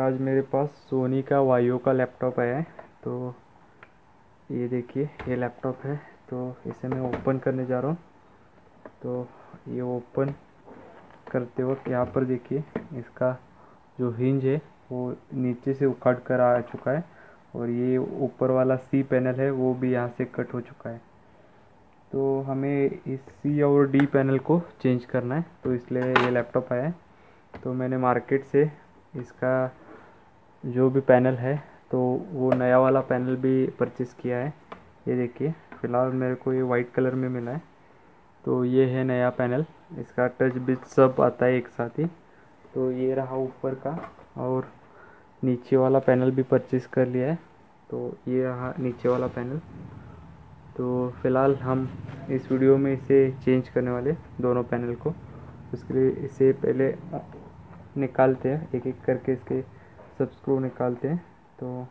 आज मेरे पास सोनी का वाईओ का लैपटॉप आया है। तो ये देखिए, ये लैपटॉप है। तो इसे मैं ओपन करने जा रहा हूँ। तो ये ओपन करते वक्त यहाँ पर देखिए, इसका जो हिंज है वो नीचे से उखड़ कर आ चुका है, और ये ऊपर वाला सी पैनल है वो भी यहाँ से कट हो चुका है। तो हमें इस सी और डी पैनल को चेंज करना है, तो इसलिए ये लैपटॉप आया है। तो मैंने मार्केट से इसका जो भी पैनल है, तो वो नया वाला पैनल भी परचेज़ किया है। ये देखिए, फ़िलहाल मेरे को ये वाइट कलर में मिला है। तो ये है नया पैनल, इसका टच बिट सब आता है एक साथ ही। तो ये रहा ऊपर का, और नीचे वाला पैनल भी परचेज़ कर लिया है। तो ये रहा नीचे वाला पैनल। तो फ़िलहाल हम इस वीडियो में इसे चेंज करने वाले दोनों पैनल को। उसके लिए इसे पहले निकालते हैं, एक एक करके इसके सब स्क्रू निकालते हैं। तो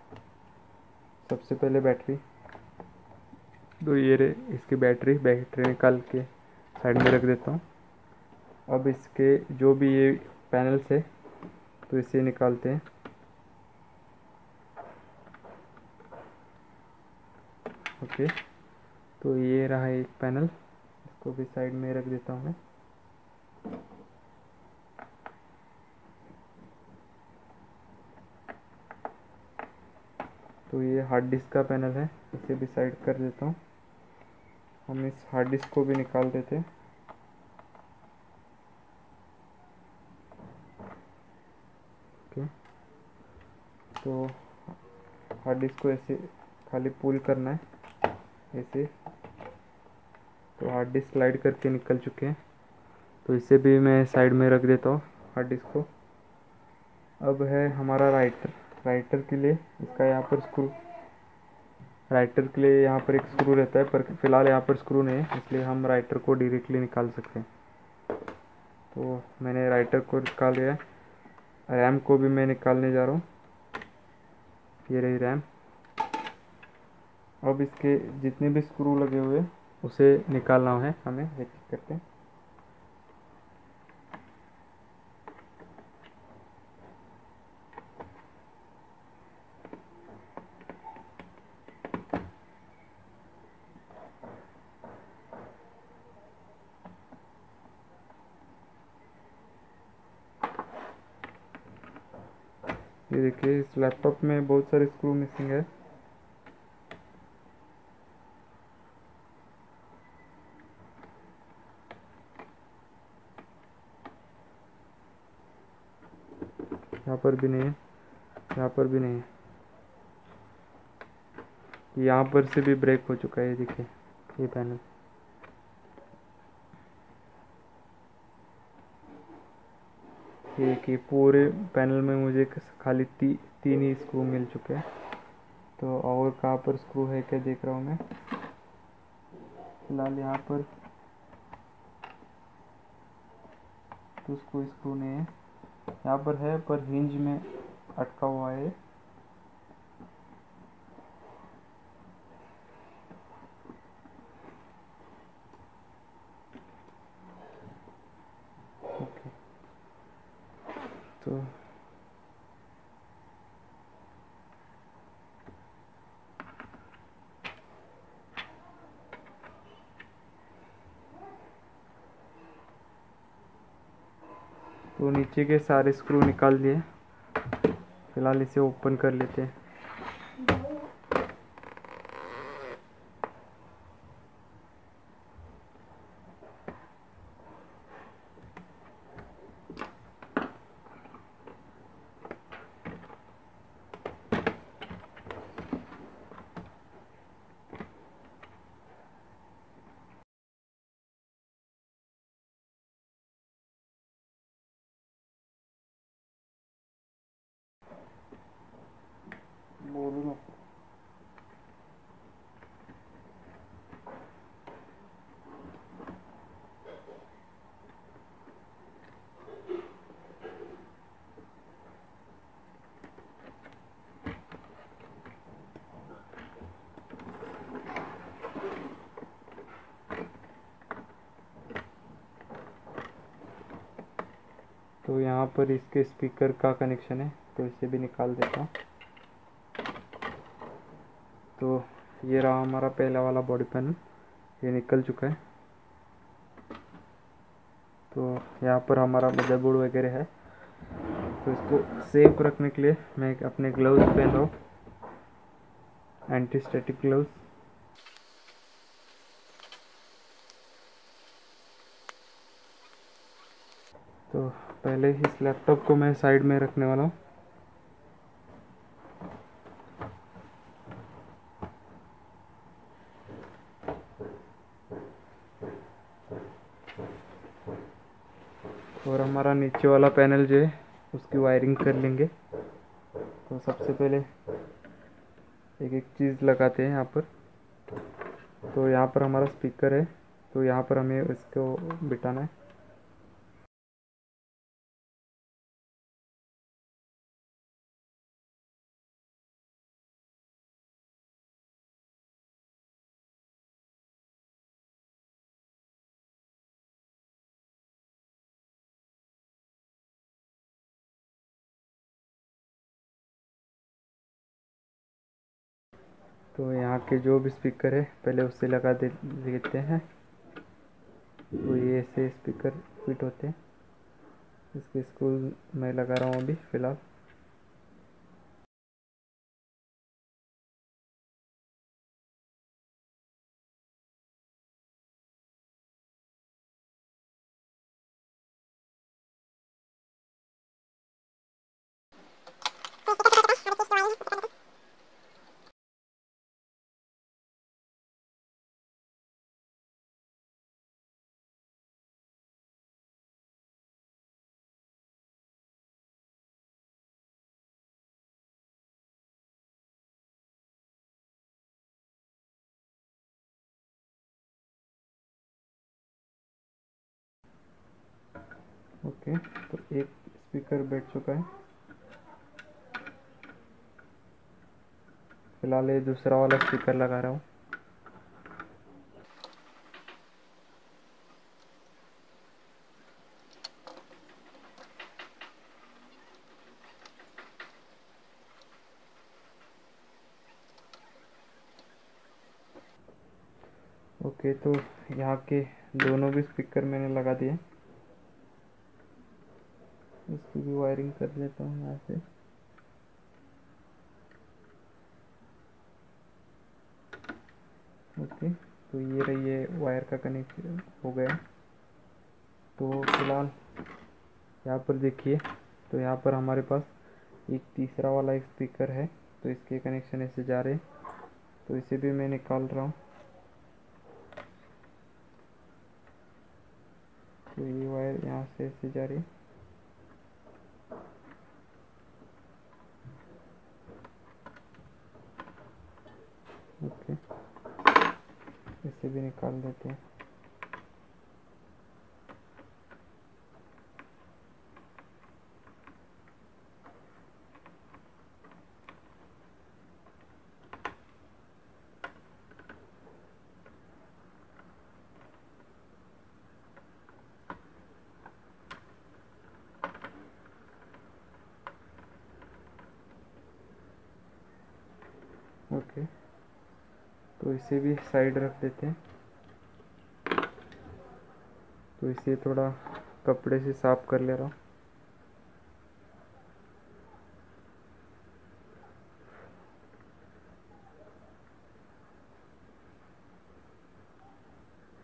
सबसे पहले बैटरी, तो ये रे इसकी बैटरी निकाल के साइड में रख देता हूँ। अब इसके जो भी ये पैनल्स है, तो इसे निकालते हैं। ओके, तो ये रहा एक पैनल, इसको भी साइड में रख देता हूँ मैं। तो ये हार्ड डिस्क का पैनल है, इसे भी साइड कर देता हूँ। हम इस हार्ड डिस्क को भी निकाल देते हैं। ओके, तो हार्ड डिस्क को ऐसे खाली पुल करना है, ऐसे। तो हार्ड डिस्क स्लाइड करके निकल चुके हैं। तो इसे भी मैं साइड में रख देता हूँ हार्ड डिस्क को। अब है हमारा राइटर के लिए इसका यहाँ पर स्क्रू, राइटर के लिए यहाँ पर एक स्क्रू रहता है, पर फिलहाल यहाँ पर स्क्रू नहीं है, इसलिए हम राइटर को डायरेक्टली निकाल सकते हैं। तो मैंने राइटर को निकाल लिया है। रैम को भी मैं निकालने जा रहा हूँ। ये रही रैम। अब इसके जितने भी स्क्रू लगे हुए उसे निकालना है हमें, एक एक करके। ये देखिए, इस लैपटॉप में बहुत सारे स्क्रू मिसिंग है। यहाँ पर भी नहीं है, यहाँ पर भी नहीं है। यहाँ पर से भी ब्रेक हो चुका है, ये देखिए, ये पैनल। ये कि पूरे पैनल में मुझे खाली तीन ही स्क्रू मिल चुके हैं। तो और कहाँ पर स्क्रू है क्या देख रहा हूँ मैं। फिलहाल यहाँ पर तो कोई स्क्रू नहीं है, यहाँ पर है पर हिंज में अटका हुआ है। ओके, तो नीचे के सारे स्क्रू निकाल दिए। फिलहाल इसे ओपन कर लेते हैं। बोलूँ ना, तो यहाँ पर इसके स्पीकर का कनेक्शन है, तो इसे भी निकाल देता हूँ। तो ये रहा हमारा पहला वाला बॉडी पैनल, ये निकल चुका है। तो यहाँ पर हमारा मदरबोर्ड वगैरह है। तो इसको सेफ रखने के लिए मैं अपने ग्लव्स पहन रहा हूँ, एंटी स्टैटिक ग्लव्स। तो पहले इस लैपटॉप को मैं साइड में रखने वाला हूँ। और हमारा नीचे वाला पैनल जो है उसकी वायरिंग कर लेंगे। तो सबसे पहले एक एक चीज़ लगाते हैं यहाँ पर। तो यहाँ पर हमारा स्पीकर है, तो यहाँ पर हमें इसको बिठाना है। तो यहाँ के जो भी स्पीकर है पहले उससे लगा देते हैं। तो ये ऐसे स्पीकर फिट होते हैं। इसके स्क्रूज मैं लगा रहा हूँ अभी फ़िलहाल। ओके, तो एक स्पीकर बैठ चुका है। फ़िलहाल ये दूसरा वाला स्पीकर लगा रहा हूँ। ओके, तो यहाँ के दोनों भी स्पीकर मैंने लगा दिए। इसकी भी वायरिंग कर लेता हूँ यहाँ से। ओके, तो ये रही है वायर का कनेक्शन हो गया। तो फिलहाल यहाँ पर देखिए, तो यहाँ पर हमारे पास एक तीसरा वाला एक स्पीकर है। तो इसके कनेक्शन ऐसे जा रहे हैं, तो इसे भी मैं निकाल रहा हूँ। तो ये वायर यहाँ से ऐसे जा रही है। ओके, इसे भी निकाल देते हैं। ओके, तो इसे भी साइड रख देते हैं। तो इसे थोड़ा कपड़े से साफ कर ले रहा हूँ।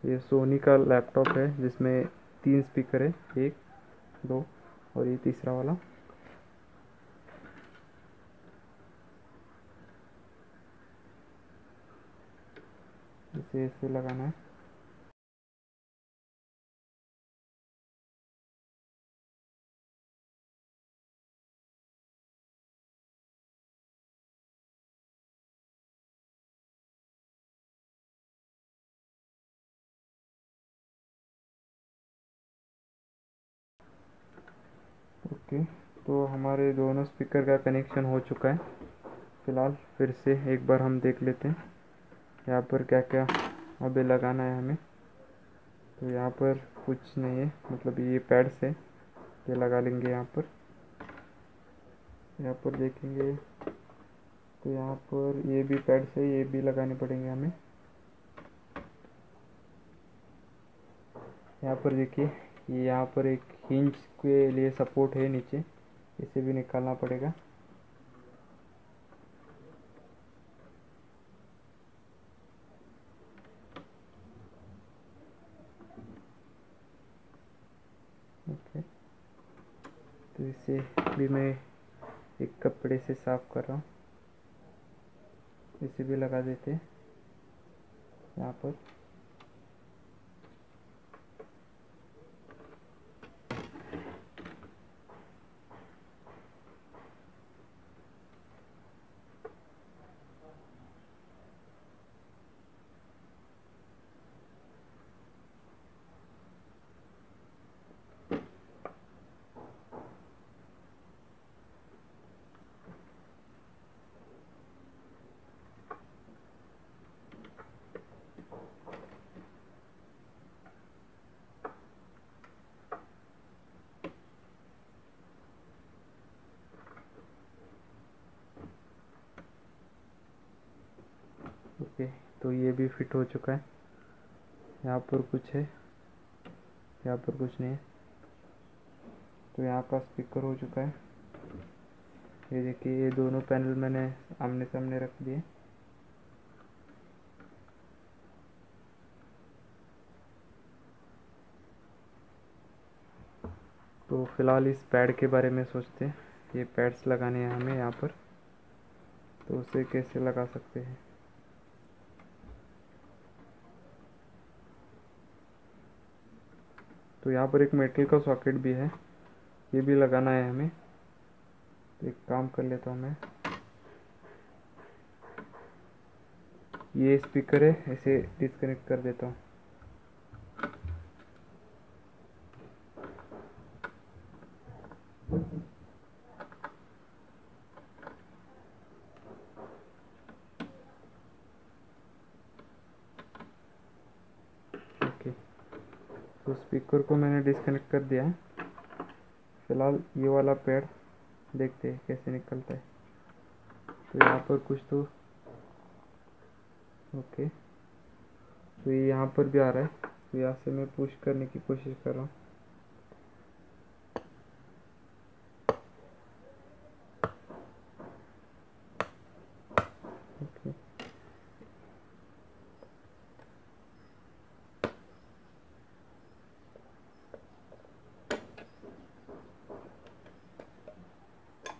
ये सोनी का लैपटॉप है जिसमें 3 स्पीकर है, 1, 2 और ये तीसरा वाला। इसे ऐसे लगाना है। ओके, तो हमारे दोनों स्पीकर का कनेक्शन हो चुका है। फ़िलहाल फिर से एक बार हम देख लेते हैं यहाँ पर क्या क्या अभी लगाना है हमें। तो यहाँ पर कुछ नहीं है, मतलब ये पैड्स है, ये लगा लेंगे यहाँ पर। यहाँ पर देखेंगे तो यहाँ पर ये भी पैड्स है, ये भी लगाने पड़ेंगे हमें। यहाँ पर देखिए, ये यहाँ पर एक हिंज के लिए सपोर्ट है नीचे, इसे भी निकालना पड़ेगा। ओके, तो इसे भी मैं एक कपड़े से साफ कर रहा हूँ। इसे भी लगा देते हैं यहाँ पर। ओके, तो ये भी फिट हो चुका है। यहाँ पर कुछ है, यहाँ पर कुछ नहीं है। तो यहाँ का स्पीकर हो चुका है। ये देखिए, ये दोनों पैनल मैंने आमने सामने रख दिए। तो फिलहाल इस पैड के बारे में सोचते हैं। ये पैड्स लगाने हैं हमें यहाँ पर, तो उसे कैसे लगा सकते हैं। तो यहाँ पर एक मेटल का सॉकेट भी है, ये भी लगाना है हमें। तो एक काम कर लेता हूँ मैं, ये स्पीकर है, इसे डिस्कनेक्ट कर देता हूँ। ओके, तो स्पीकर को मैंने डिस्कनेक्ट कर दिया है। फिलहाल ये वाला पैड देखते हैं कैसे निकलता है। तो यहाँ पर कुछ तो ओके, तो ये यहाँ पर भी आ रहा है। तो यहाँ से मैं पुश करने की कोशिश कर रहा हूँ। ओके,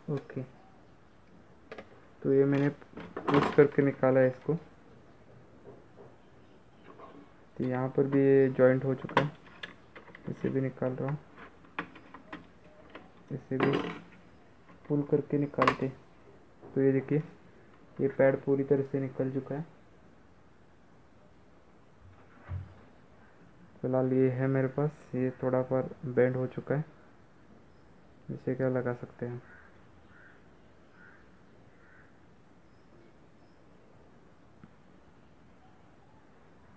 ओके, तो ये मैंने पुश करके निकाला है इसको। तो यहाँ पर भी ये जॉइंट हो चुका है, इसे भी निकाल रहा हूँ। इसे भी पुल करके निकालते। तो ये देखिए, ये पैड पूरी तरह से निकल चुका है। फिलहाल ये है मेरे पास, ये थोड़ा पर बेंड हो चुका है। इसे क्या लगा सकते हैं।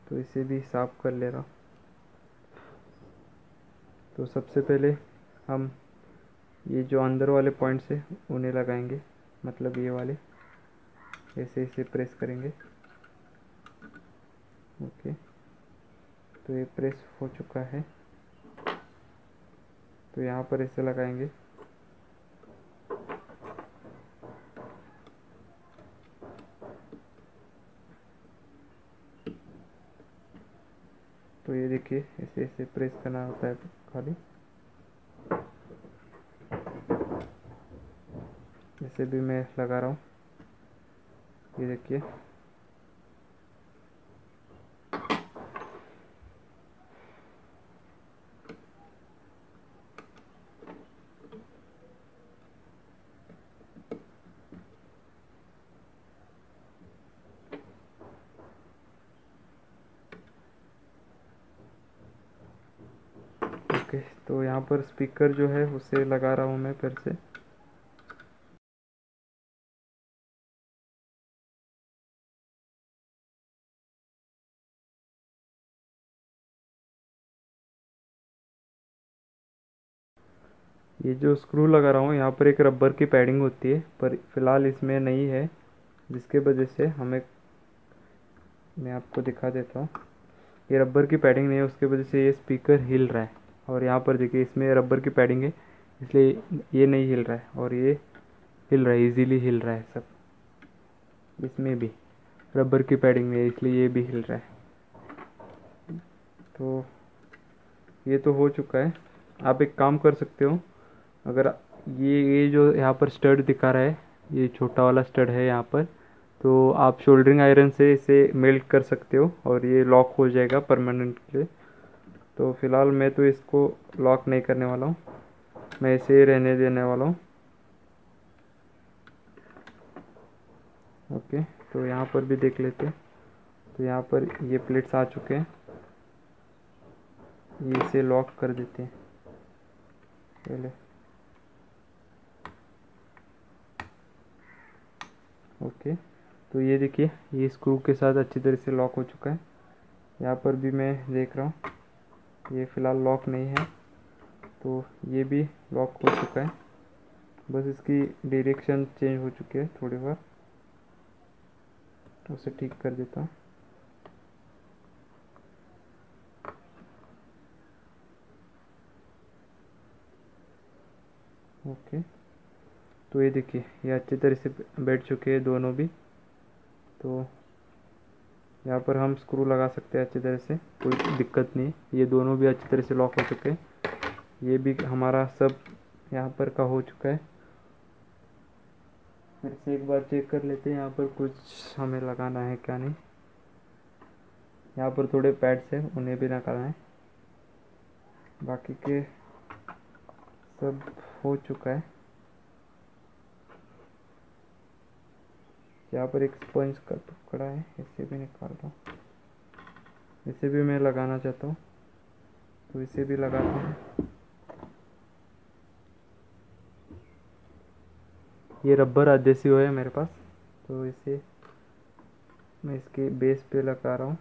तो इसे भी साफ कर ले रहा हूँ। तो सबसे पहले हम ये जो अंदर वाले पॉइंट्स है उन्हें लगाएंगे, मतलब ये वाले, ऐसे इसे प्रेस करेंगे। ओके, तो ये प्रेस हो चुका है। तो यहाँ पर इसे लगाएंगे। तो ये देखिए, इसे इसे प्रेस करना होता है खाली। इसे भी मैं लगा रहा हूँ, ये देखिए। ओके, तो यहाँ पर स्पीकर जो है उसे लगा रहा हूँ मैं फिर से। ये जो स्क्रू लगा रहा हूँ यहाँ पर एक रबर की पैडिंग होती है, पर फ़िलहाल इसमें नहीं है, जिसके वजह से हमें, मैं आपको दिखा देता हूँ, ये रबर की पैडिंग नहीं है, उसके वजह से ये स्पीकर हिल रहा है। और यहाँ पर देखिए इसमें रबर की पैडिंग है, इसलिए ये नहीं हिल रहा है, और ये हिल रहा है, इजीली हिल रहा है सब। इसमें भी रबर की पैडिंग नहीं है, इसलिए ये भी हिल रहा है। तो ये तो हो चुका है। आप एक काम कर सकते हो, अगर ये जो यहाँ पर स्टड दिखा रहा है, ये छोटा वाला स्टड है यहाँ पर, तो आप शोल्डरिंग आयरन से इसे मेल्ट कर सकते हो और ये लॉक हो जाएगा परमानेंटली। तो फ़िलहाल मैं तो इसको लॉक नहीं करने वाला हूँ, मैं इसे ही रहने देने वाला हूँ। ओके, तो यहाँ पर भी देख लेते हैं। तो यहाँ पर ये प्लेट्स आ चुके हैं, ये इसे लॉक कर देते हैं पहले। ओके, तो ये देखिए ये स्क्रू के साथ अच्छी तरह से लॉक हो चुका है। यहाँ पर भी मैं देख रहा हूँ ये फ़िलहाल लॉक नहीं है, तो ये भी लॉक हो चुका है, बस इसकी डायरेक्शन चेंज हो चुकी है थोड़ी बार, तो उसे ठीक कर देता हूँ। ओके, तो ये देखिए ये अच्छी तरह से बैठ चुके हैं दोनों भी। तो यहाँ पर हम स्क्रू लगा सकते हैं अच्छी तरह से, कोई दिक्कत नहीं। ये दोनों भी अच्छी तरह से लॉक हो चुके हैं, ये भी हमारा सब यहाँ पर का हो चुका है। फिर से एक बार चेक कर लेते हैं यहाँ पर कुछ हमें लगाना है क्या नहीं। यहाँ पर थोड़े पैड्स हैं, उन्हें भी लगाना है, बाकी के सब हो चुका है। यहाँ पर एक स्पंज का टुकड़ा है, इसे भी निकाल दो, इसे भी मैं लगाना चाहता हूँ, तो इसे भी लगाते हैं। ये रबर अधेसिव है मेरे पास, तो इसे मैं इसके बेस पे लगा रहा हूँ।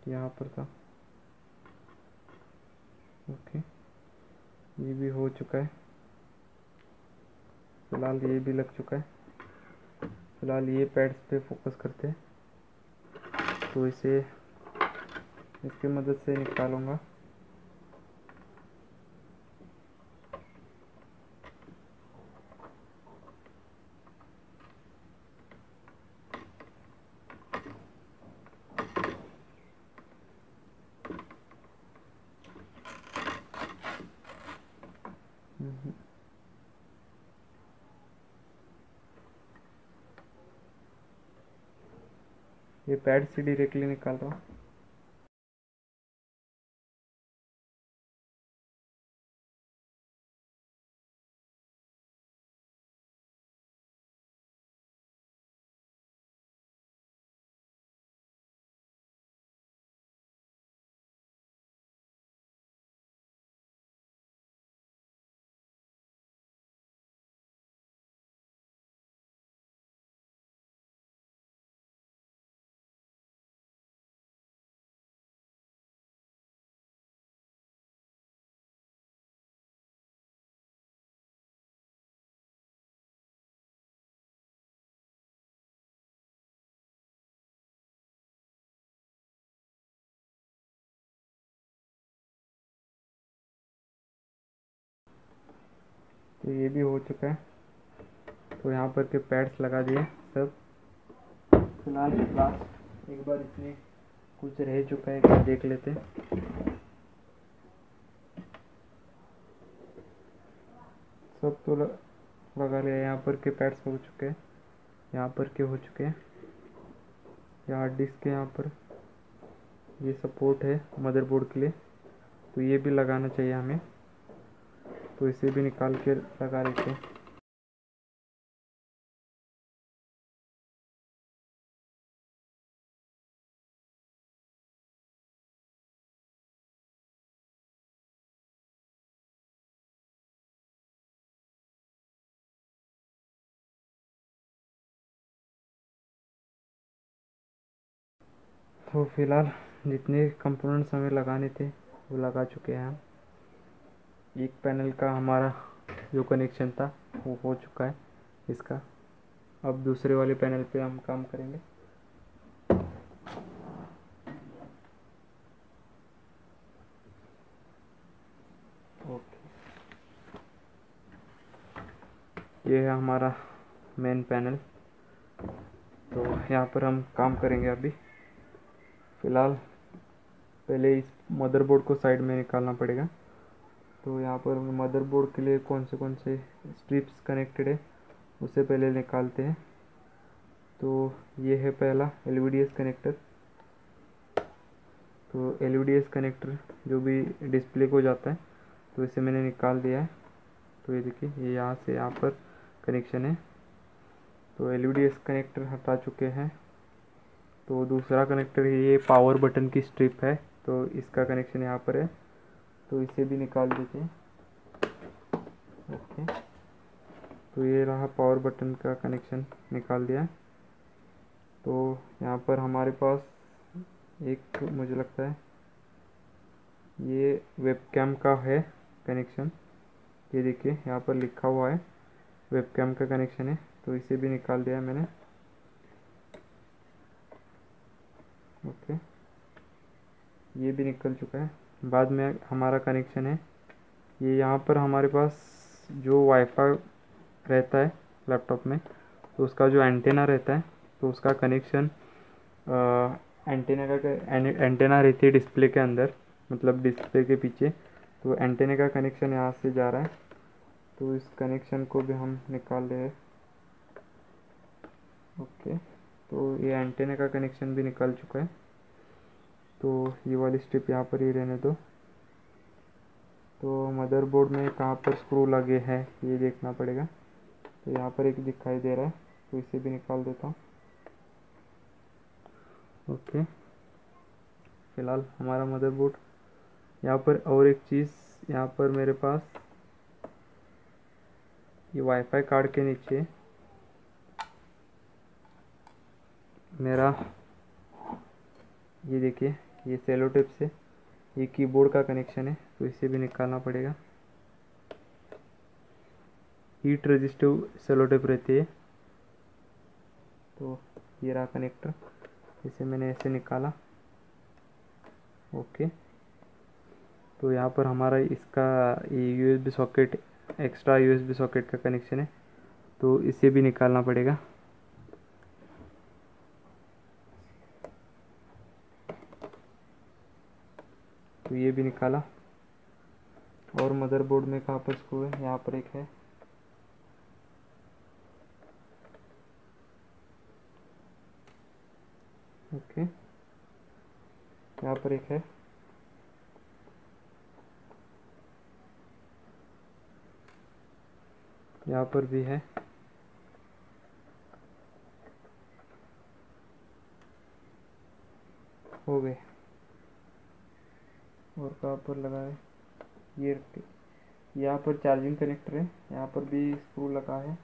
यहाँ पर था। ओके, ये भी हो चुका है, फिलहाल ये भी लग चुका है। फिलहाल ये पैड्स पे फोकस करते हैं, तो इसे इसकी मदद से निकालूंगा। ये पैड से डायरेक्टली निकाल रहा हूँ। तो ये भी हो चुका है, तो यहाँ पर के पैड्स लगा दिए सब। फिलहाल लास्ट एक बार इसमें कुछ रह चुका है क्या देख लेते हैं। सब तो लगा लिया। यहाँ पर के पैड्स हो चुके हैं, यहाँ पर के हो चुके हैं, यहाँ हार्ड डिस्क के यहाँ पर ये सपोर्ट है मदरबोर्ड के लिए, तो ये भी लगाना चाहिए हमें, तो इसे भी निकाल के लगा लेते हैं। तो फिलहाल जितने कंपोनेंट्स हमें लगाने थे वो लगा चुके हैं हम। एक पैनल का हमारा जो कनेक्शन था वो हो चुका है इसका। अब दूसरे वाले पैनल पे हम काम करेंगे। ओके, ये है हमारा मेन पैनल। तो यहाँ पर हम काम करेंगे अभी। फ़िलहाल पहले इस मदरबोर्ड को साइड में निकालना पड़ेगा। तो यहाँ पर मदरबोर्ड के लिए कौन से स्ट्रिप्स कनेक्टेड है उसे पहले निकालते हैं। तो ये है पहला LVDS कनेक्टर। तो LVDS कनेक्टर जो भी डिस्प्ले को जाता है, तो इसे मैंने निकाल दिया है। तो ये देखिए, ये यहाँ से यहाँ पर कनेक्शन है। तो LVDS कनेक्टर हटा चुके हैं। तो दूसरा कनेक्टर ये पावर बटन की स्ट्रिप है, तो इसका कनेक्शन यहाँ पर है, तो इसे भी निकाल देते हैं। ओके, तो ये रहा पावर बटन का कनेक्शन निकाल दिया। तो यहाँ पर हमारे पास एक, मुझे लगता है ये वेबकैम का है कनेक्शन। ये देखिए यहाँ पर लिखा हुआ है वेबकैम का कनेक्शन है, तो इसे भी निकाल दिया है मैंने। ओके, ये भी निकल चुका है। बाद में हमारा कनेक्शन है ये, यहाँ पर हमारे पास जो वाईफाई रहता है लैपटॉप में, तो उसका जो एंटेना रहता है, तो उसका कनेक्शन एंटेना रहती है डिस्प्ले के अंदर, मतलब डिस्प्ले के पीछे। तो एंटेने का कनेक्शन यहाँ से जा रहा है, तो इस कनेक्शन को भी हम निकाल रहे हैं। ओके, तो ये एंटेने का कनेक्शन भी निकल चुका है। तो ये वाली स्ट्रिप यहाँ पर ही रहने दो। तो मदरबोर्ड में कहाँ पर स्क्रू लगे हैं ये देखना पड़ेगा। तो यहाँ पर एक दिखाई दे रहा है, तो इसे भी निकाल देता हूँ। ओके, फ़िलहाल हमारा मदरबोर्ड यहाँ पर। और एक चीज़, यहाँ पर मेरे पास ये वाईफाई कार्ड के नीचे मेरा, ये देखिए, ये सेलो टेप से ये कीबोर्ड का कनेक्शन है, तो इसे भी निकालना पड़ेगा। हीट रेजिस्टिव सेलो टेप रहती है। तो ये रहा कनेक्टर, इसे मैंने ऐसे निकाला। ओके, तो यहाँ पर हमारा इसका ये USB socket, extra USB socket का कनेक्शन है, तो इसे भी निकालना पड़ेगा। तो ये भी निकाला। और मदरबोर्ड में कहाँ पर स्क्रू है, यहाँ पर एक है। ओके, यहाँ पर एक है। यहाँ पर भी है। हो गए। और कहाँ पर लगा है, ये यहाँ पर चार्जिंग कनेक्टर है, यहाँ पर भी स्क्रू लगा है।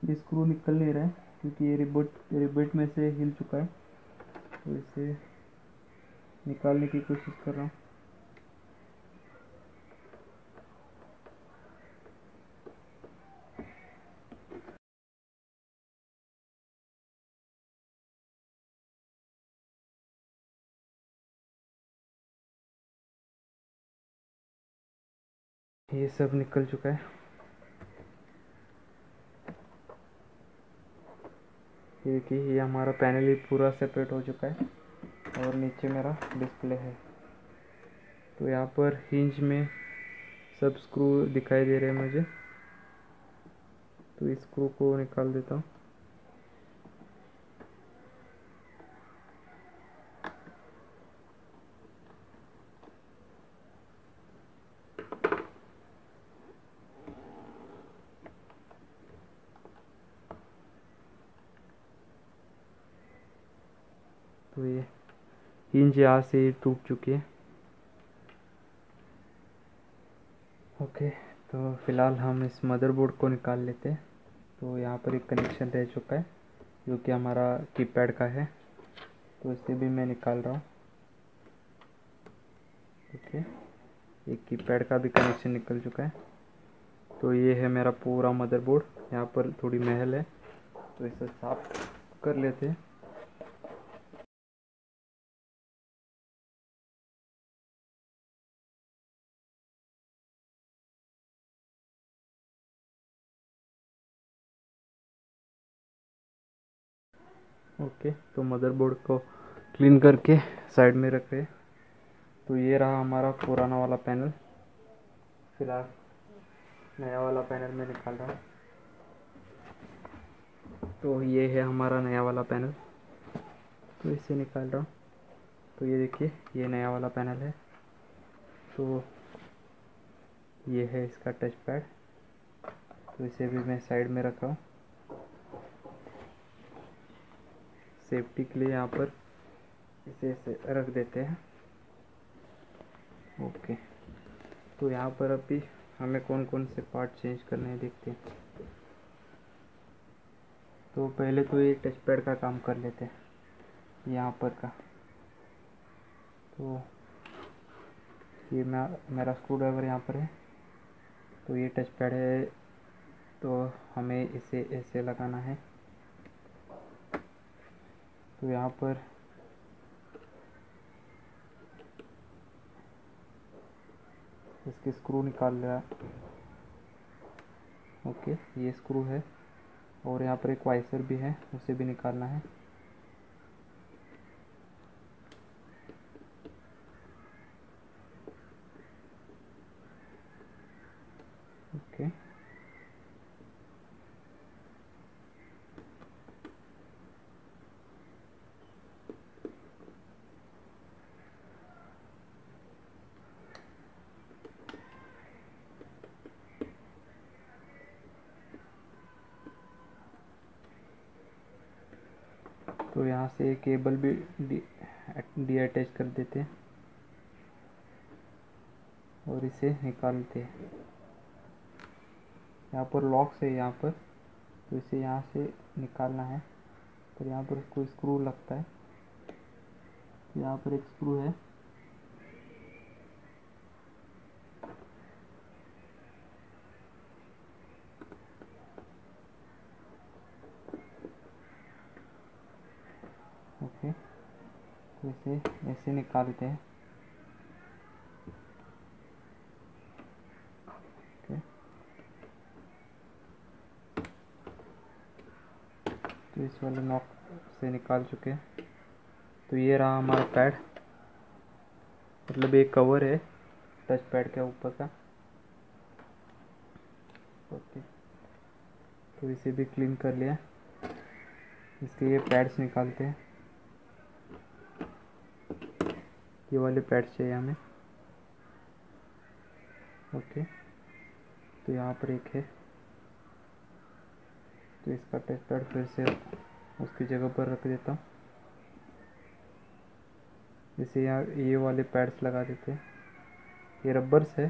ये स्क्रू निकल नहीं रहा है क्योंकि ये रिबट में से हिल चुका है, तो इसे निकालने की कोशिश कर रहा हूँ। ये सब निकल चुका है। ये देखिए, ये हमारा पैनल ही पूरा सेपरेट हो चुका है और नीचे मेरा डिस्प्ले है। तो यहाँ पर हिंज में सब स्क्रू दिखाई दे रहे हैं मुझे, तो इस स्क्रू को निकाल देता हूँ। तो ये हिंज यहाँ से टूट चुकी है। ओके, तो फ़िलहाल हम इस मदरबोर्ड को निकाल लेते हैं। तो यहाँ पर एक कनेक्शन रह चुका है जो कि हमारा कीपैड का है, तो इसे भी मैं निकाल रहा हूँ। ओके, एक कीपैड का भी कनेक्शन निकल चुका है। तो ये है मेरा पूरा मदरबोर्ड। यहाँ पर थोड़ी महल है, तो इसे साफ कर लेते हैं। ओके, तो मदरबोर्ड को क्लीन करके साइड में रख रहे हैं। तो ये रहा हमारा पुराना वाला पैनल। फिलहाल नया वाला पैनल मैं निकाल रहा हूँ। तो ये है हमारा नया वाला पैनल, तो इसे निकाल रहा हूँ। तो ये देखिए, ये नया वाला पैनल है। तो ये है इसका टच पैड, तो इसे भी मैं साइड में रखा हूँ सेफ्टी के लिए। यहाँ पर इसे रख देते हैं। ओके, तो यहाँ पर अभी हमें कौन कौन से पार्ट चेंज करने हैं देखते हैं। तो पहले तो ये टच पैड का काम कर लेते हैं, यहाँ पर का। तो ये मेरा स्क्रू ड्राइवर यहाँ पर है। तो ये टच पैड है, तो हमें इसे ऐसे लगाना है। तो यहाँ पर इसके स्क्रू निकाल लिया। ओके, ये स्क्रू है, और यहाँ पर एक वाइसर भी है, उसे भी निकालना है। ओके, तो यहाँ से केबल भी डी अटैच कर देते हैं और इसे निकालते हैं। यहाँ पर लॉक्स है यहाँ पर, तो इसे यहाँ से निकालना है। तो यहाँ पर कोई स्क्रू लगता है, यहाँ पर एक स्क्रू है। ओके, तो इसे ऐसे निकालते हैं। ओके, तो इस वाले नॉक से निकाल चुके हैं। तो ये रहा हमारा पैड, मतलब एक कवर है टच पैड के ऊपर का। ओके, तो इसे भी क्लीन कर लिया। इसके ये पैड्स निकालते हैं, ये वाले पैड्स चाहिए हमें। ओके, तो यहाँ पर एक है, तो इसका टच पैड फिर से उसकी जगह पर रख देता हूँ। जैसे यहाँ ये वाले पैड्स लगा देते हैं, ये रबर्स है।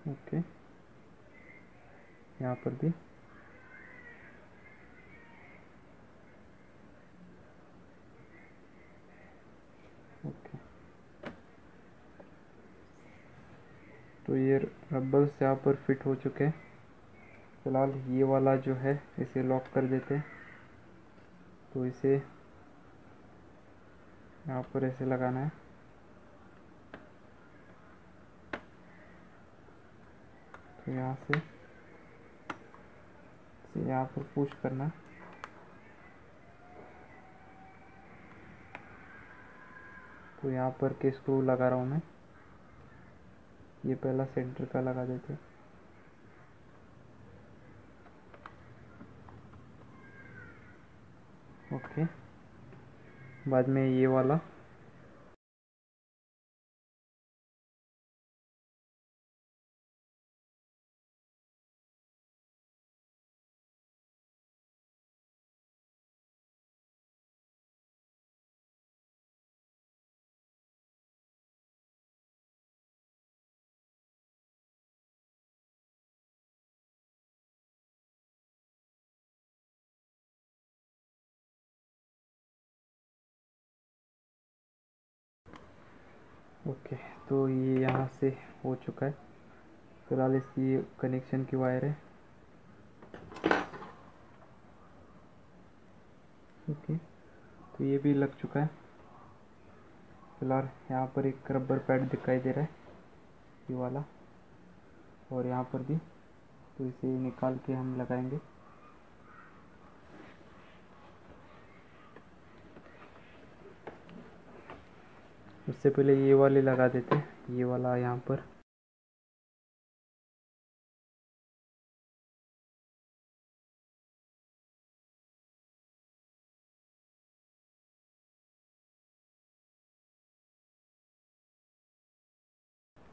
ओके, यहाँ पर भी। ओके, तो ये रबर्स यहाँ पर फिट हो चुके हैं। फिलहाल ये वाला जो है इसे लॉक कर देते हैं। तो इसे यहाँ पर ऐसे लगाना है। तो यहाँ से इसे यहाँ पर पुश करना है। तो यहाँ पर के स्क्रू लगा रहा हूँ मैं, ये पहला सेंटर का लगा देते हैं। ओके, बाद में ये वाला ओके, तो ये यहाँ से हो चुका है। फिलहाल इसकी कनेक्शन की वायर है। ओके, तो ये भी लग चुका है। फिलहाल यहाँ पर एक रबर पैड दिखाई दे रहा है, ये वाला, और यहाँ पर भी। तो इसे निकाल के हम लगाएंगे। उससे पहले ये वाले लगा देते हैं, ये वाला यहाँ पर।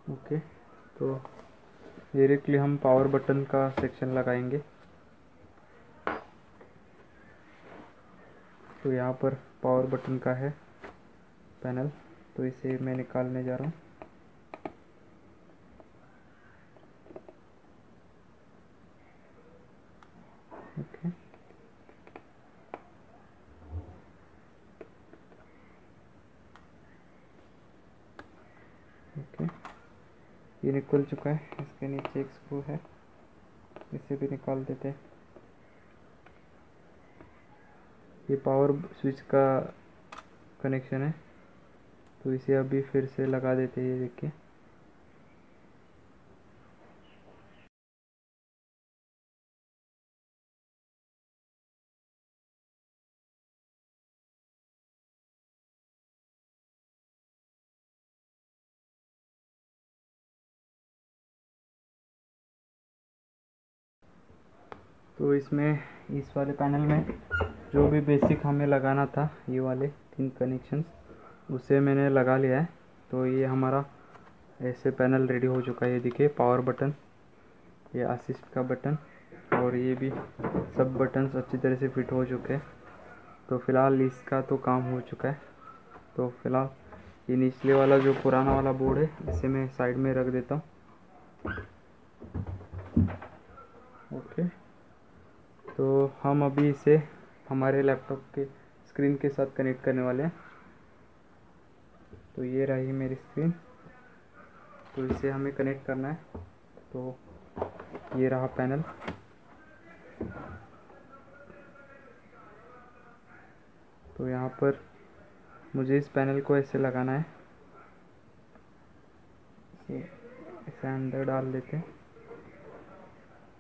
ओके, तो डायरेक्टली हम पावर बटन का सेक्शन लगाएंगे। तो यहाँ पर पावर बटन का है पैनल, तो इसे मैं निकालने जा रहा हूँ। ओके, ओके, ये निकल चुका है। इसके नीचे एक स्क्रू है, इसे भी निकाल देते हैं। ये पावर स्विच का कनेक्शन है, तो इसे अभी फिर से लगा देते हैं। ये देखिए, तो इसमें इस वाले पैनल में जो भी बेसिक हमें लगाना था, ये वाले 3 कनेक्शंस, उसे मैंने लगा लिया है। तो ये हमारा ऐसे पैनल रेडी हो चुका है। ये देखिए, पावर बटन, ये असिस्ट का बटन, और ये भी सब बटन्स अच्छी तरह से फिट हो चुके हैं। तो फिलहाल इसका तो काम हो चुका है। तो फिलहाल ये निचले वाला जो पुराना वाला बोर्ड है, इसे मैं साइड में रख देता हूँ। ओके, तो हम अभी इसे हमारे लैपटॉप के स्क्रीन के साथ कनेक्ट करने वाले हैं। तो ये रही मेरी स्क्रीन, तो इसे हमें कनेक्ट करना है। तो ये रहा पैनल। तो यहाँ पर मुझे इस पैनल को ऐसे लगाना है। इसे अंदर डाल देते हैं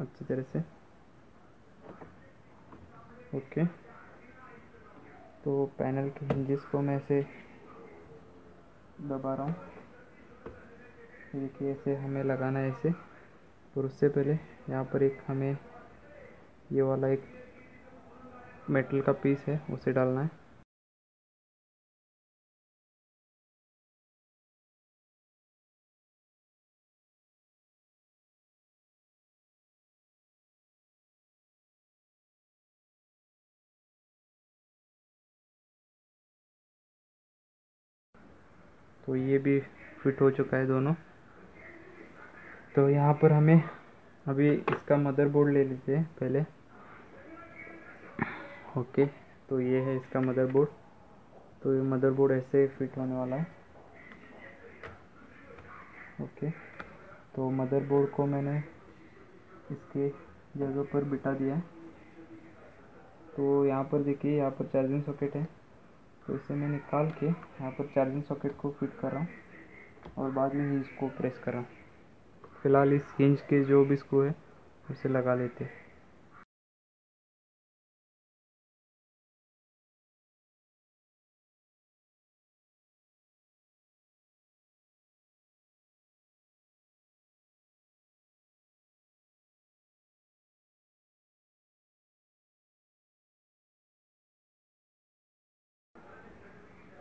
अच्छी तरह से। ओके, तो पैनल के हिंजेस को मैं ऐसे दबा रहा हूँ। देखिए, ऐसे हमें लगाना है ऐसे। और उससे पहले यहाँ पर एक हमें ये वाला एक मेटल का पीस है, उसे डालना है। तो ये भी फिट हो चुका है दोनों। तो यहाँ पर हमें अभी इसका मदरबोर्ड ले लेते हैं पहले। ओके, तो ये है इसका मदरबोर्ड। तो ये मदरबोर्ड ऐसे फिट होने वाला है। ओके, तो मदरबोर्ड को मैंने इसके जगह पर बिठा दिया है। तो यहाँ पर देखिए, यहाँ पर चार्जिंग सॉकेट है। तो इसे मैं निकाल के यहाँ पर चार्जिंग सॉकेट को फिट कर रहा हूँ, और बाद में हिंज को प्रेस कर रहा हूँ। फिलहाल इस हिंज के जो भी स्क्रू है उसे लगा लेते हैं।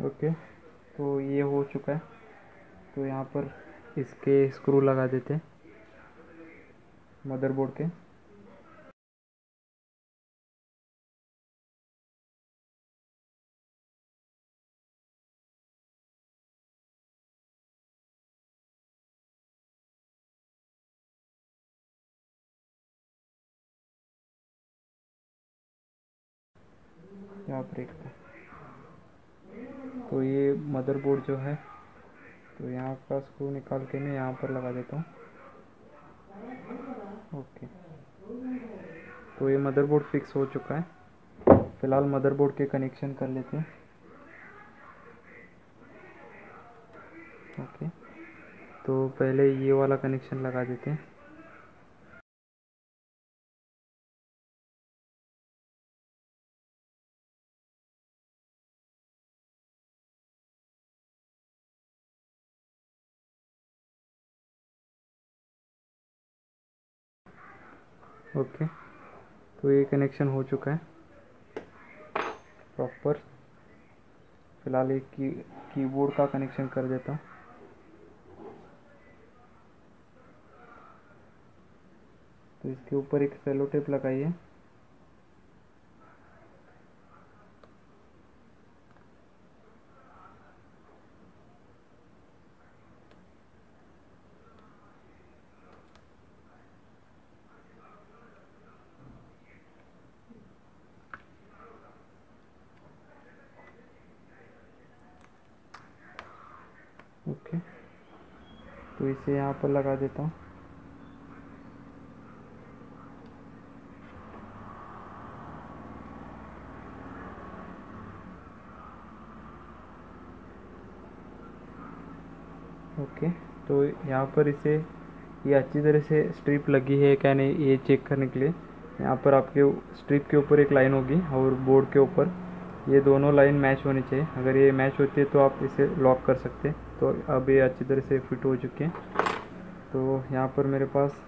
ओके, तो ये हो चुका है। तो यहाँ पर इसके स्क्रू लगा देते हैं मदरबोर्ड के। यहाँ पर एक, तो ये मदरबोर्ड जो है तो यहाँ का स्क्रू निकाल के मैं यहाँ पर लगा देता हूँ। ओके, तो ये मदरबोर्ड फिक्स हो चुका है। फ़िलहाल मदरबोर्ड के कनेक्शन कर लेते हैं। ओके, तो पहले ये वाला कनेक्शन लगा देते हैं। ओके, तो ये कनेक्शन हो चुका है प्रॉपर। फ़िलहाल एक कीबोर्ड का कनेक्शन कर देता हूँ। तो इसके ऊपर एक सेलो टेप लगाइए। ओके, तो इसे यहाँ पर लगा देता हूँ। ओके, तो यहाँ पर इसे ये अच्छी तरह से स्ट्रिप लगी है क्या नहीं ये चेक करने के लिए यहाँ पर आपके स्ट्रिप के ऊपर एक लाइन होगी और बोर्ड के ऊपर ये दोनों लाइन मैच होनी चाहिए। अगर ये मैच होती है तो आप इसे लॉक कर सकते हैं। तो अब ये अच्छी तरह से फिट हो चुके हैं। तो यहाँ पर मेरे पास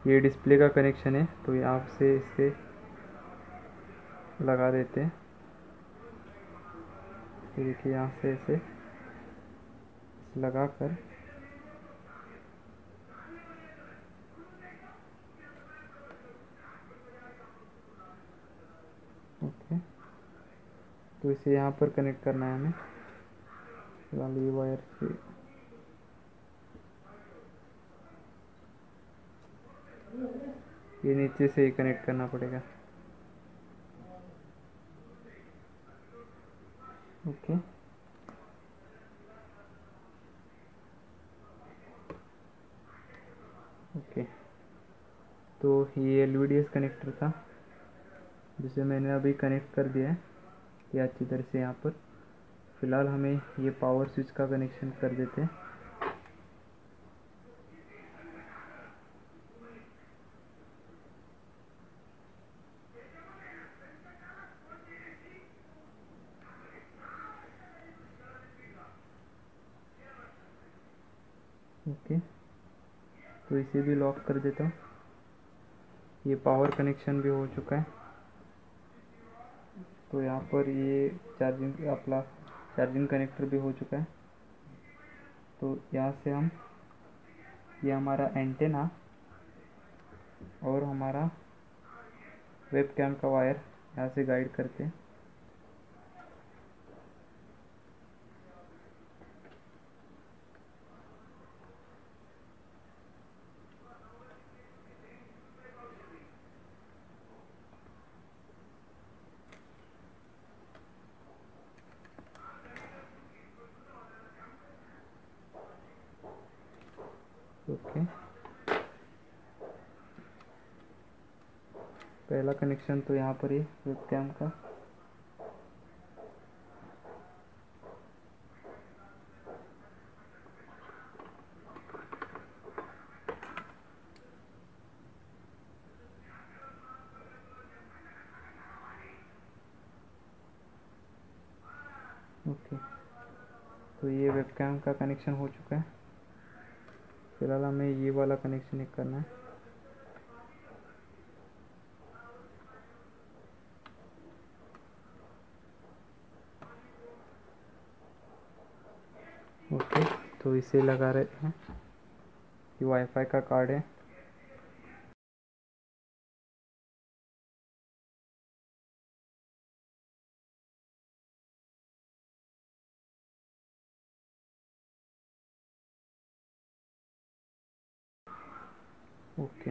ये डिस्प्ले का कनेक्शन है, तो यहाँ से इसे लगा देते हैं। तो देखिए यहाँ से इसे लगा कर ओके, तो इसे यहाँ पर कनेक्ट करना है हमें। फिलहाल ये वायर से ये नीचे से ही कनेक्ट करना पड़ेगा। ओके, ओके, तो ये LVDS कनेक्टर था जिसे मैंने अभी कनेक्ट कर दिया है ये अच्छी तरह से यहाँ पर। फ़िलहाल हमें ये पावर स्विच का कनेक्शन कर देते हैं। ओके, तो इसे भी लॉक कर देता हूँ। ये पावर कनेक्शन भी हो चुका है। तो यहाँ पर ये चार्जिंग कनेक्टर भी हो चुका है। तो यहाँ से हम ये हमारा एंटेना और हमारा वेब कैम का वायर यहाँ से गाइड करते हैं। ओके, पहला कनेक्शन तो यहाँ पर ही वेब कैम का। ओके, तो ये वेब कैम का कनेक्शन हो चुका है। फिलहाल हमें ये वाला कनेक्शन एक करना है। ओके, तो इसे लगा रहे हैं। ये वाईफाई का कार्ड है। ओके,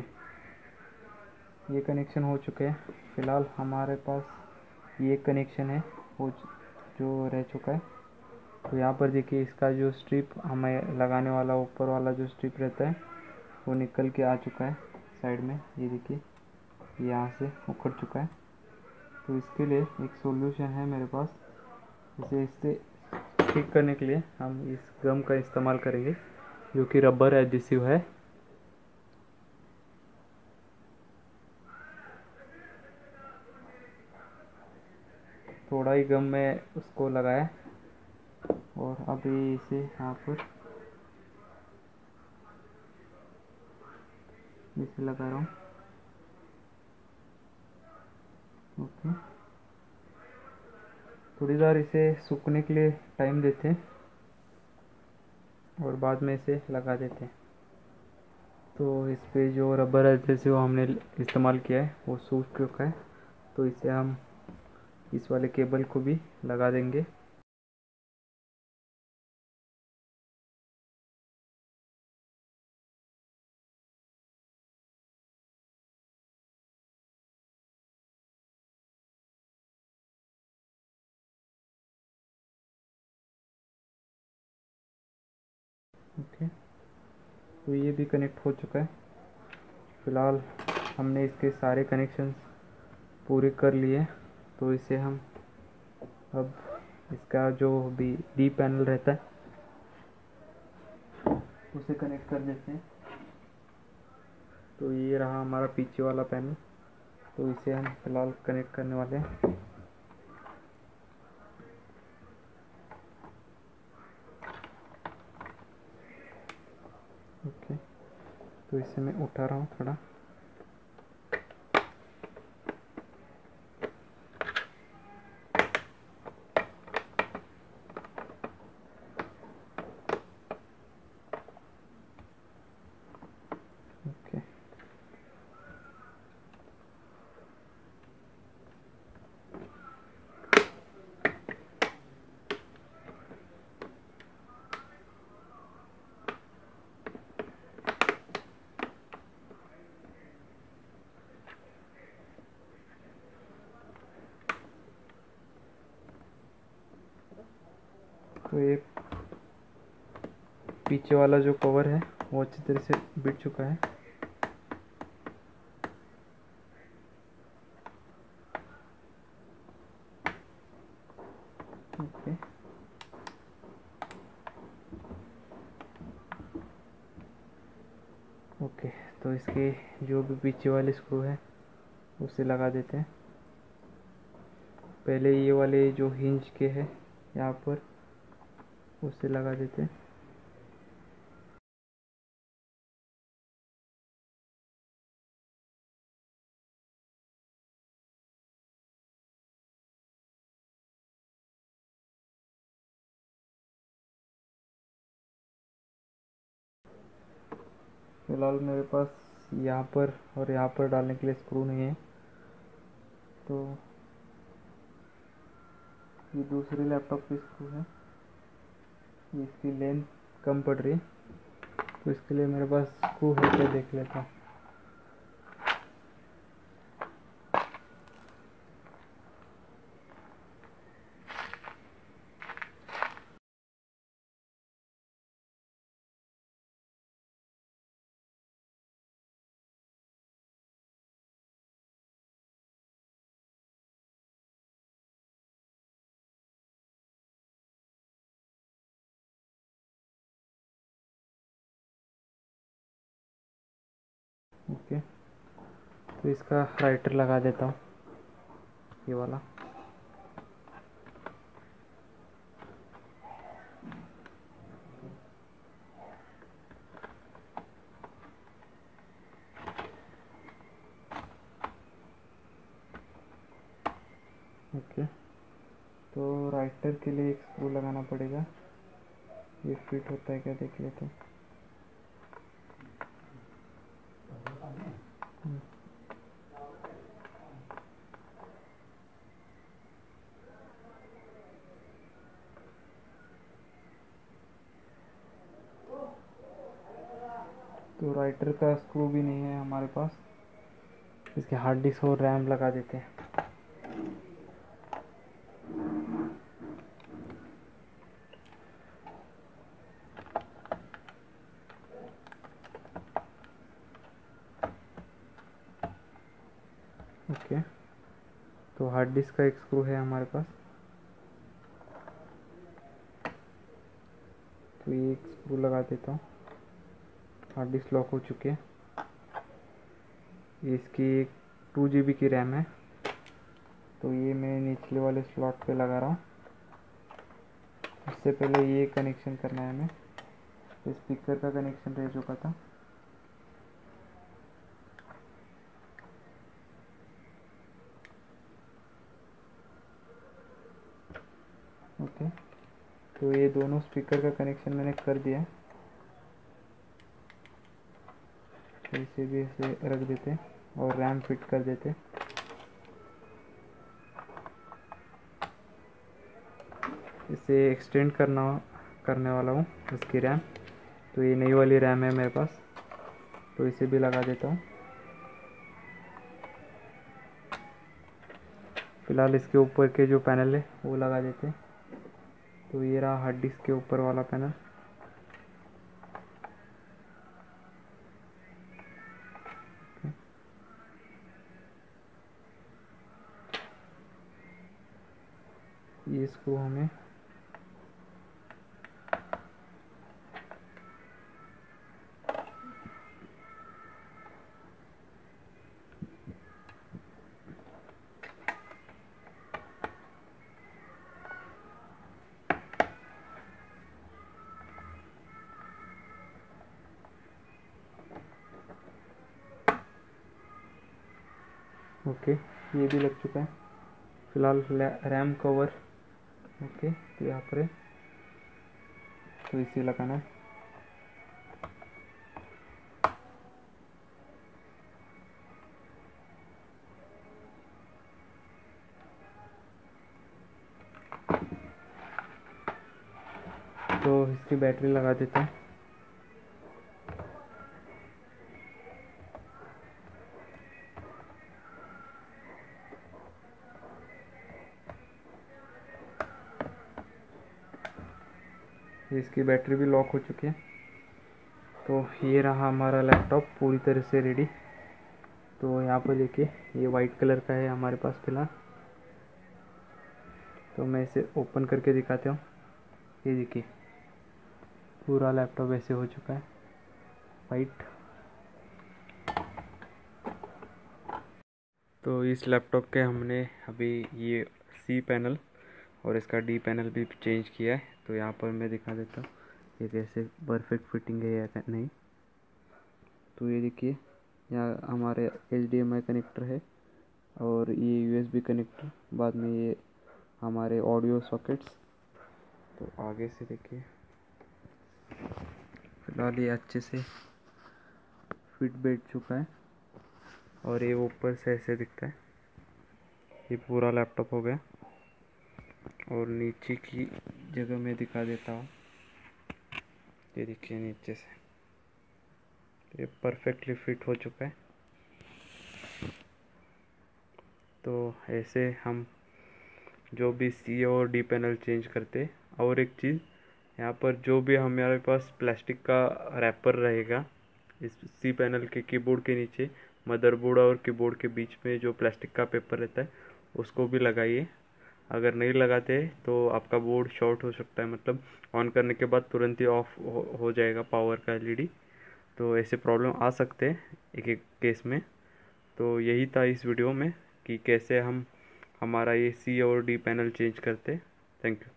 ये कनेक्शन हो चुके हैं। फ़िलहाल हमारे पास ये कनेक्शन है जो रह चुका है। तो यहाँ पर देखिए इसका जो स्ट्रिप हमें लगाने वाला ऊपर वाला जो स्ट्रिप रहता है वो निकल के आ चुका है साइड में। ये देखिए यहाँ से उखड़ चुका है। तो इसके लिए एक सॉल्यूशन है मेरे पास। इसे ठीक करने के लिए हम इस गम का इस्तेमाल करेंगे जो कि रबर एडहेसिव है। थोड़ा ही गम में उसको लगाया और अभी इसे यहाँ पर इसे लगा रहा हूँ। ओके, थोड़ी देर इसे सूखने के लिए टाइम देते हैं और बाद में इसे लगा देते हैं। तो इस पे जो रबर एडहेसिव हमने इस्तेमाल किया है वो सूख चुका है। तो इसे हम इस वाले केबल को भी लगा देंगे। ओके, तो ये भी कनेक्ट हो चुका है। फ़िलहाल हमने इसके सारे कनेक्शंस पूरे कर लिए। तो इसे हम अब इसका जो भी डी पैनल रहता है उसे कनेक्ट कर देते हैं। तो ये रहा हमारा पीछे वाला पैनल। तो इसे हम फ़िलहाल कनेक्ट करने वाले हैं। ओके, तो इसे मैं उठा रहा हूँ थोड़ा। ओके, तो ये पीछे वाला जो कवर है वो अच्छी तरह से बिट चुका है। ओके, ओके, तो इसके जो भी पीछे वाले स्क्रू है उसे लगा देते हैं। पहले ये वाले जो हिंज के हैं यहाँ पर उसे लगा देते हैं। फिलहाल मेरे पास यहाँ पर और यहाँ पर डालने के लिए स्क्रू नहीं है। तो ये दूसरे लैपटॉप की स्क्रू है, इसकी लेंथ कम पड़ रही है। तो इसके लिए मेरे पास स्क्रू है, क्या देख लेता हूँ। ओके, तो इसका राइटर लगा देता हूँ, ये वाला। ओके, तो राइटर के लिए एक स्क्रू लगाना पड़ेगा। ये फिट होता है क्या देख लेते हैं। तो राइटर का स्क्रू भी नहीं है हमारे पास। इसके हार्ड डिस्क और रैम लगा देते हैं। ओके, तो हार्ड डिस्क का एक स्क्रू है हमारे पास, तो ये एक स्क्रू लगा देता हूँ। हार्ड डिस्क लॉक हो चुकी है। ये इसकी एक 2 GB की रैम है, तो ये मैं निचले वाले स्लॉट पे लगा रहा हूँ। उससे पहले ये कनेक्शन करना है हमें, स्पीकर का कनेक्शन रह चुका था। ओके, तो ये दोनों स्पीकर का कनेक्शन मैंने कर दिया है, तो इसे भी ऐसे रख देते और रैम फिट कर देते। इसे एक्सटेंड करने वाला हूँ इसकी रैम, तो ये नई वाली रैम है मेरे पास, तो इसे भी लगा देता हूँ। फिलहाल इसके ऊपर के जो पैनल है वो लगा देते हैं। तो ये रहा हार्ड डिस्क के ऊपर वाला पैनल। ये स्क्रू हमें ओके, ये भी लग चुका है। फिलहाल रैम कवर ओके, तो यहाँ पर है, तो इसे लगाना है। तो इसकी बैटरी लगा देते हैं। इसकी बैटरी भी लॉक हो चुकी है। तो ये रहा हमारा लैपटॉप पूरी तरह से रेडी। तो यहाँ पर देखिए ये वाइट कलर का है हमारे पास फिलहाल। तो मैं इसे ओपन करके दिखाता हूँ। ये देखिए पूरा लैपटॉप ऐसे हो चुका है वाइट। तो इस लैपटॉप के हमने अभी ये सी पैनल और इसका डी पैनल भी चेंज किया है। तो यहाँ पर मैं दिखा देता हूँ ये कैसे परफेक्ट फिटिंग है या नहीं। तो ये देखिए यहाँ हमारे HDMI कनेक्टर है और ये USB कनेक्टर, बाद में ये हमारे ऑडियो सॉकेट्स। तो आगे से देखिए फिलहाल ये अच्छे से फिट बैठ चुका है और ये ऊपर से ऐसे दिखता है। ये पूरा लैपटॉप हो गया और नीचे की जगह मैं दिखा देता हूँ। ये देखिए नीचे से ये परफेक्टली फिट हो चुका है। तो ऐसे हम जो भी सी और डी पैनल चेंज करते। और एक चीज़ यहाँ पर जो भी हमारे पास प्लास्टिक का रैपर रहेगा इस सी पैनल के कीबोर्ड के नीचे, मदरबोर्ड और कीबोर्ड के बीच में जो प्लास्टिक का पेपर रहता है उसको भी लगाइए। अगर नहीं लगाते तो आपका बोर्ड शॉर्ट हो सकता है, मतलब ऑन करने के बाद तुरंत ही ऑफ हो जाएगा पावर का LED। तो ऐसे प्रॉब्लम आ सकते हैं एक एक केस में। तो यही था इस वीडियो में कि कैसे हम हमारा ये सी और डी पैनल चेंज करते। Thank you.